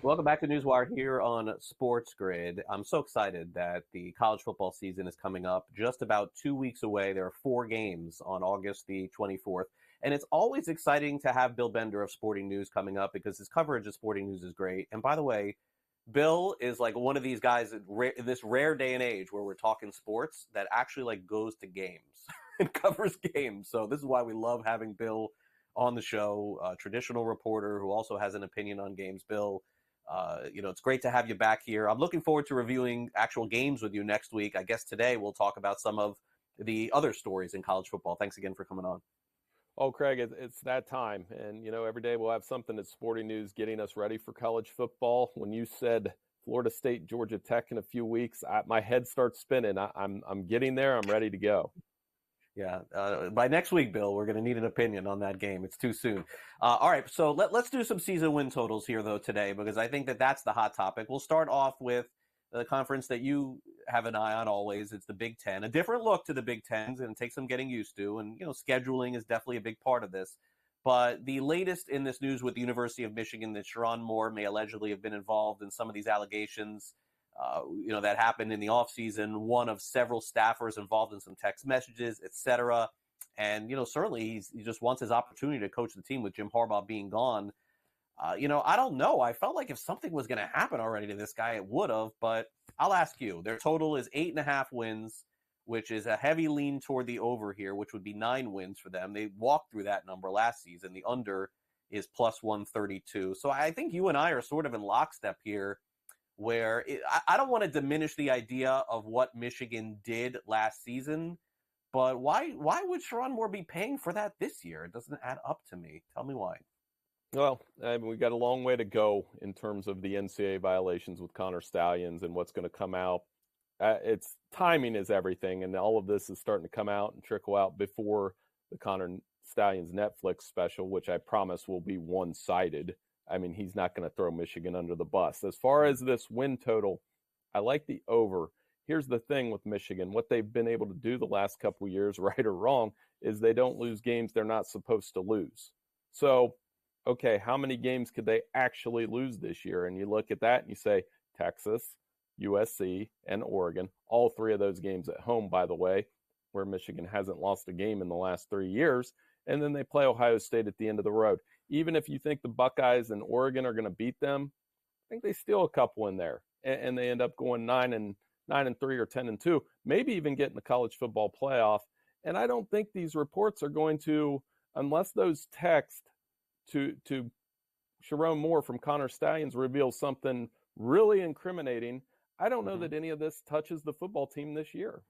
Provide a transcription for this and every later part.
Welcome back to NewsWire here on SportsGrid. I'm so excited that the college football season is coming up just about 2 weeks away. There are 4 games on August the 24th. And it's always exciting to have Bill Bender of Sporting News coming up because his coverage of Sporting News is great. And by the way, Bill is like one of these guys in this rare day and age where we're talking sports that actually like goes to games and covers games. So this is why we love having Bill on the show, a traditional reporter who also has an opinion on games. Bill, it's great to have you back here. I'm looking forward to reviewing actual games with you next week. I guess today we'll talk about some of the other stories in college football. Thanks again for coming on. Oh, Craig, it's that time. And, every day we'll have something at Sporting News getting us ready for college football. When you said Florida State, Georgia Tech in a few weeks, my head starts spinning. I'm getting there. I'm ready to go. Yeah. By next week, Bill, we're going to need an opinion on that game. It's too soon. All right. So let's do some season win totals here, though, today, because I think that's the hot topic. We'll start off with the conference that you have an eye on always. It's the Big Ten. A different look to the Big Ten, and it takes some getting used to. And, scheduling is definitely a big part of this. But the latest in this news with the University of Michigan that Sharon Moore may allegedly have been involved in some of these allegations that happened in the offseason, one of several staffers involved in some text messages, etc. And, certainly he just wants his opportunity to coach the team with Jim Harbaugh being gone. I don't know. I felt like if something was going to happen already to this guy, it would have. But I'll ask you. Their total is 8.5 wins, which is a heavy lean toward the over here, which would be 9 wins for them. They walked through that number last season. The under is plus 132. So I think you and I are sort of in lockstep here, where I don't want to diminish the idea of what Michigan did last season, but why would Sharon Moore be paying for that this year? It doesn't add up to me. Tell me why. Well, we've got a long way to go in terms of the NCAA violations with Connor Stallions and what's going to come out. It's timing is everything, and all of this is starting to come out and trickle out before the Connor Stallions Netflix special, which I promise will be one-sided. I mean, he's not going to throw Michigan under the bus. As far as this win total, I like the over. Here's the thing with Michigan. What they've been able to do the last couple of years, right or wrong, is they don't lose games they're not supposed to lose. So, okay, how many games could they actually lose this year? And you look at that and you say, Texas, USC, and Oregon, all 3 of those games at home, by the way, where Michigan hasn't lost a game in the last 3 years. And then they play Ohio State at the end of the road. Even if you think the Buckeyes and Oregon are going to beat them, I think they steal a couple in there, and they end up going 9-3 or 10-2, maybe even getting the college football playoff. And I don't think these reports are going to, unless those texts to Sharon Moore from Connor Stallions reveal something really incriminating, I don't know that any of this touches the football team this year.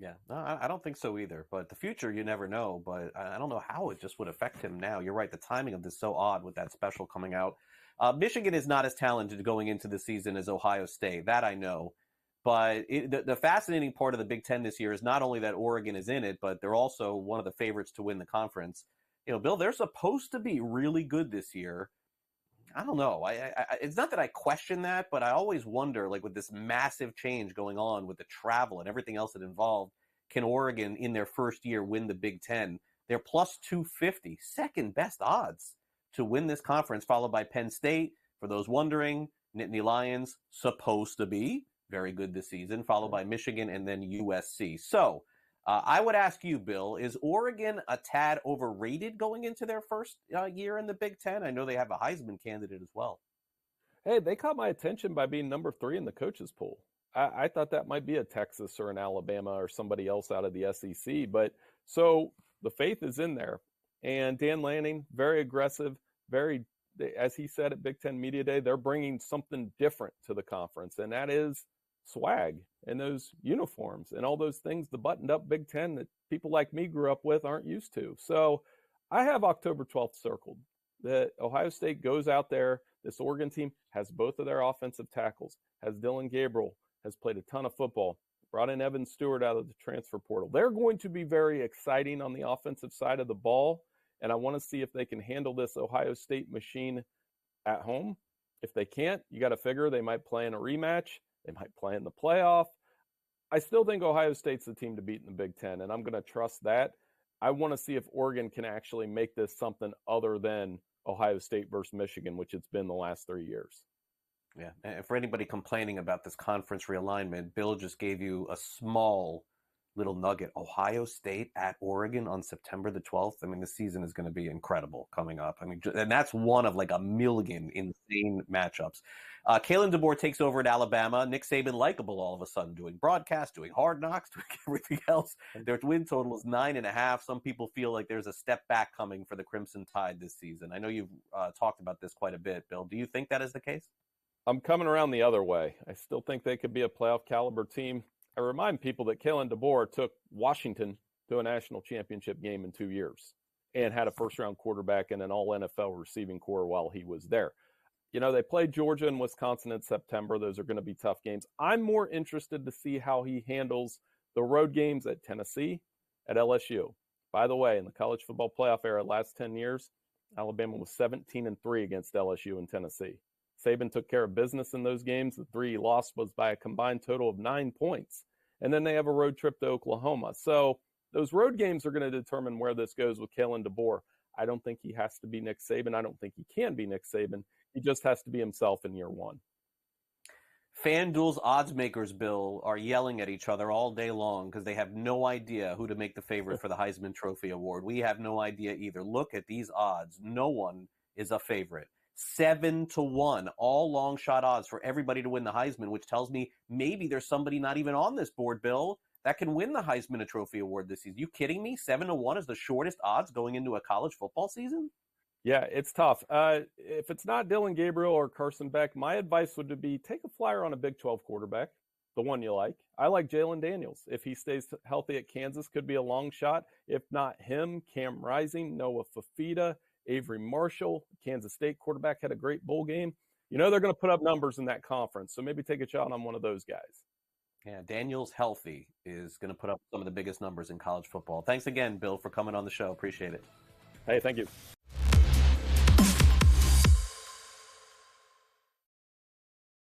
Yeah, no, I don't think so either. But the future, you never know. But I don't know how it just would affect him now. You're right. The timing of this is so odd with that special coming out. Michigan is not as talented going into the season as Ohio State. That I know. But the fascinating part of the Big Ten this year is not only that Oregon is in it, but they're also one of the favorites to win the conference. Bill, they're supposed to be really good this year. I don't know. It's not that I question that, but I always wonder, like with this massive change going on with the travel and everything else that involved, can Oregon in their first year win the Big Ten? They're plus 250, second best odds to win this conference, followed by Penn State. For those wondering, Nittany Lions, supposed to be very good this season, followed by Michigan and then USC. So I would ask you, Bill, is Oregon a tad overrated going into their first year in the Big Ten? I know they have a Heisman candidate as well. Hey, they caught my attention by being number 3 in the coaches pool. I thought that might be a Texas or an Alabama or somebody else out of the SEC. But so the faith is in there. And Dan Lanning, very aggressive, as he said at Big Ten Media Day, they're bringing something different to the conference. And that is swag and those uniforms and all those things, the buttoned up Big Ten that people like me grew up with aren't used to. So I have October 12th circled. That Ohio State goes out there. This Oregon team has both of their offensive tackles, has Dylan Gabriel, has played a ton of football, brought in Evan Stewart out of the transfer portal. They're going to be very exciting on the offensive side of the ball, and I want to see if they can handle this Ohio State machine at home. If they can't, you got to figure they might play in a rematch. They might play in the playoff. I still think Ohio State's the team to beat in the Big Ten, and I'm going to trust that. I want to see if Oregon can actually make this something other than Ohio State versus Michigan, which it's been the last 3 years. Yeah, and for anybody complaining about this conference realignment, Bill just gave you a small little nugget. Ohio State at Oregon on September the 12th. I mean, the season is going to be incredible coming up. I mean, and that's one of like a million insane matchups. Kalen DeBoer takes over at Alabama. Nick Saban likable all of a sudden, doing broadcast, doing Hard Knocks, doing everything else. Their win total is 9.5. Some people feel like there's a step back coming for the Crimson Tide this season. I know you've talked about this quite a bit, Bill. Do you think that is the case? I'm coming around the other way. I still think they could be a playoff caliber team. I remind people that Kalen DeBoer took Washington to a national championship game in 2 years and had a first-round quarterback and an all-NFL receiving core while he was there. You know, they played Georgia and Wisconsin in September. Those are going to be tough games. I'm more interested to see how he handles the road games at Tennessee, at LSU. By the way, in the college football playoff era, last 10 years, Alabama was 17-3 against LSU and Tennessee. Saban took care of business in those games. The 3 he lost was by a combined total of 9 points. And then they have a road trip to Oklahoma. So those road games are going to determine where this goes with Kalen DeBoer. I don't think he has to be Nick Saban. I don't think he can be Nick Saban. He just has to be himself in year one. FanDuel's odds makers, Bill, are yelling at each other all day long because they have no idea who to make the favorite for the Heisman Trophy award. We have no idea either. Look at these odds. No one is a favorite. 7-1, all long shot odds for everybody to win the Heisman, which tells me maybe there's somebody not even on this board, Bill, that can win the Heisman Trophy award this season. You kidding me? 7-1 is the shortest odds going into a college football season? Yeah, it's tough. If it's not Dylan Gabriel or Carson Beck, my advice would be take a flyer on a Big 12 quarterback, the one you like. I like Jalen Daniels. If he stays healthy at Kansas, could be a long shot. If not him, Cam Rising, Noah Fafita, Avery Marshall, Kansas State quarterback, had a great bowl game. You know they're going to put up numbers in that conference, so maybe take a shot on one of those guys. Yeah, Daniels healthy is going to put up some of the biggest numbers in college football. Thanks again, Bill, for coming on the show. Appreciate it. Hey, thank you.